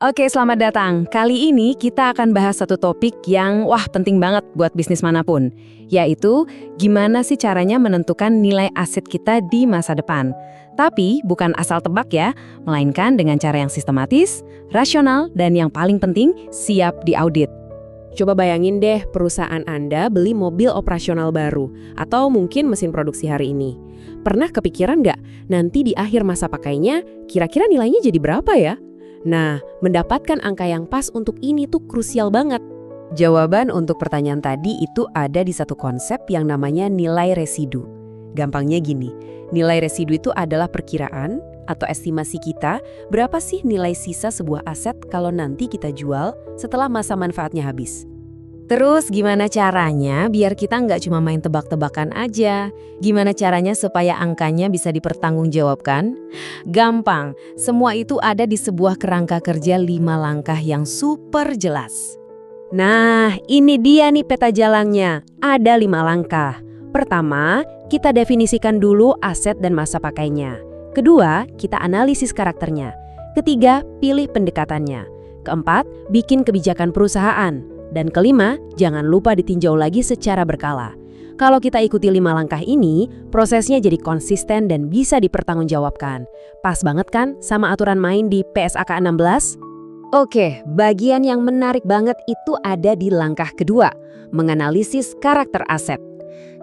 Oke, selamat datang. Kali ini kita akan bahas satu topik yang penting banget buat bisnis manapun, yaitu gimana sih caranya menentukan nilai aset kita di masa depan. Tapi bukan asal tebak ya, melainkan dengan cara yang sistematis, rasional, dan yang paling penting siap diaudit. Coba bayangin deh perusahaan Anda beli mobil operasional baru atau mungkin mesin produksi hari ini. Pernah kepikiran nggak nanti di akhir masa pakainya kira-kira nilainya jadi berapa ya? Nah, mendapatkan angka yang pas untuk ini tuh krusial banget. Jawaban untuk pertanyaan tadi itu ada di satu konsep yang namanya nilai residu. Gampangnya gini, nilai residu itu adalah perkiraan atau estimasi kita berapa sih nilai sisa sebuah aset kalau nanti kita jual setelah masa manfaatnya habis. Terus gimana caranya biar kita nggak cuma main tebak-tebakan aja? Gimana caranya supaya angkanya bisa dipertanggungjawabkan? Gampang, semua itu ada di sebuah kerangka kerja 5 langkah yang super jelas. Nah, ini dia nih peta jalannya. Ada 5 langkah. Pertama, kita definisikan dulu aset dan masa pakainya. Kedua, kita analisis karakternya. Ketiga, pilih pendekatannya. Keempat, bikin kebijakan perusahaan. Dan kelima, jangan lupa ditinjau lagi secara berkala. Kalau kita ikuti 5 langkah ini, prosesnya jadi konsisten dan bisa dipertanggungjawabkan. Pas banget kan sama aturan main di PSAK 16? Oke, bagian yang menarik banget itu ada di langkah kedua, menganalisis karakter aset.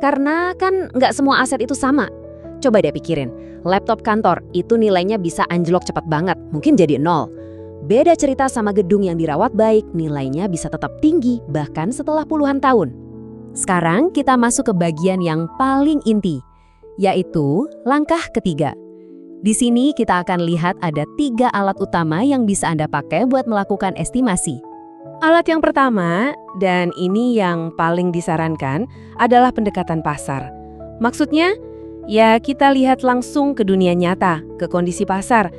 Karena kan nggak semua aset itu sama. Coba deh pikirin, laptop kantor itu nilainya bisa anjlok cepat banget, mungkin jadi 0. Beda cerita sama gedung yang dirawat baik, nilainya bisa tetap tinggi bahkan setelah puluhan tahun. Sekarang kita masuk ke bagian yang paling inti, yaitu langkah ketiga. Di sini kita akan lihat ada 3 alat utama yang bisa Anda pakai buat melakukan estimasi. Alat yang pertama, dan ini yang paling disarankan, adalah pendekatan pasar. Maksudnya, ya kita lihat langsung ke dunia nyata, ke kondisi pasar.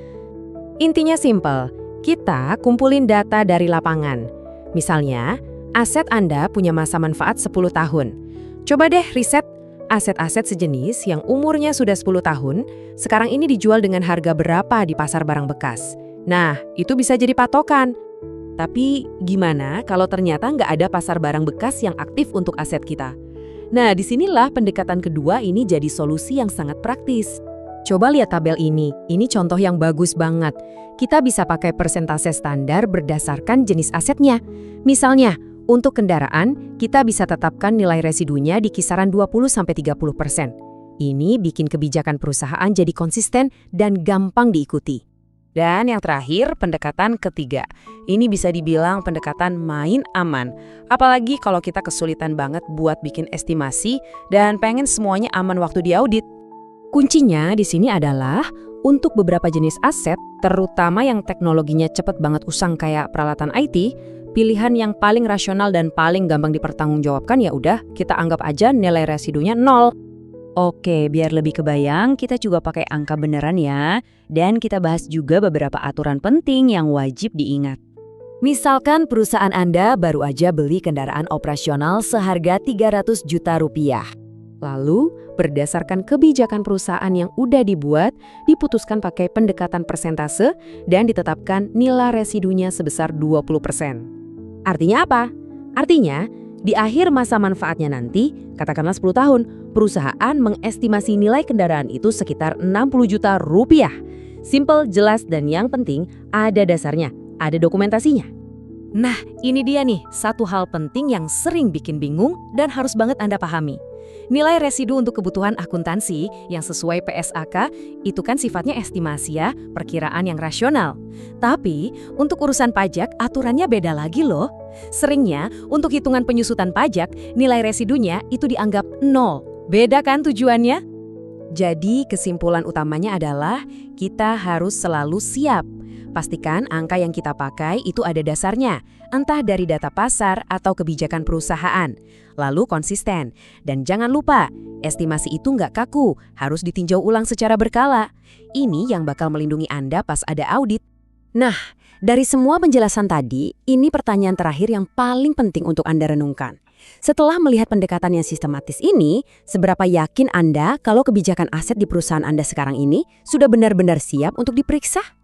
Intinya simpel, kita kumpulin data dari lapangan. Misalnya, aset Anda punya masa manfaat 10 tahun. Coba deh riset aset-aset sejenis yang umurnya sudah 10 tahun, sekarang ini dijual dengan harga berapa di pasar barang bekas. Nah, itu bisa jadi patokan. Tapi gimana kalau ternyata nggak ada pasar barang bekas yang aktif untuk aset kita? Nah, disinilah pendekatan kedua ini jadi solusi yang sangat praktis. Coba lihat tabel ini contoh yang bagus banget. Kita bisa pakai persentase standar berdasarkan jenis asetnya. Misalnya, untuk kendaraan, kita bisa tetapkan nilai residunya di kisaran 20-30%. Ini bikin kebijakan perusahaan jadi konsisten dan gampang diikuti. Dan yang terakhir, pendekatan ketiga. Ini bisa dibilang pendekatan main aman. Apalagi kalau kita kesulitan banget buat bikin estimasi dan pengen semuanya aman waktu diaudit. Kuncinya di sini adalah untuk beberapa jenis aset, terutama yang teknologinya cepat banget usang kayak peralatan IT, pilihan yang paling rasional dan paling gampang dipertanggungjawabkan ya udah kita anggap aja nilai residunya 0. Oke, biar lebih kebayang, kita juga pakai angka beneran ya. Dan kita bahas juga beberapa aturan penting yang wajib diingat. Misalkan perusahaan Anda baru aja beli kendaraan operasional seharga 300 juta rupiah. Lalu, berdasarkan kebijakan perusahaan yang udah dibuat, diputuskan pakai pendekatan persentase dan ditetapkan nilai residunya sebesar 20%. Artinya apa? Artinya, di akhir masa manfaatnya nanti, katakanlah 10 tahun, perusahaan mengestimasi nilai kendaraan itu sekitar 60 juta rupiah. Simple, jelas, dan yang penting ada dasarnya, ada dokumentasinya. Nah, ini dia nih, satu hal penting yang sering bikin bingung dan harus banget Anda pahami. Nilai residu untuk kebutuhan akuntansi yang sesuai PSAK itu kan sifatnya estimasi ya, perkiraan yang rasional. Tapi untuk urusan pajak aturannya beda lagi loh. Seringnya untuk hitungan penyusutan pajak nilai residunya itu dianggap 0. Beda kan tujuannya? Jadi kesimpulan utamanya adalah kita harus selalu siap. Pastikan angka yang kita pakai itu ada dasarnya, entah dari data pasar atau kebijakan perusahaan. Lalu konsisten. Dan jangan lupa, estimasi itu nggak kaku, harus ditinjau ulang secara berkala. Ini yang bakal melindungi Anda pas ada audit. Nah, dari semua penjelasan tadi, ini pertanyaan terakhir yang paling penting untuk Anda renungkan. Setelah melihat pendekatan yang sistematis ini, seberapa yakin Anda kalau kebijakan aset di perusahaan Anda sekarang ini sudah benar-benar siap untuk diperiksa?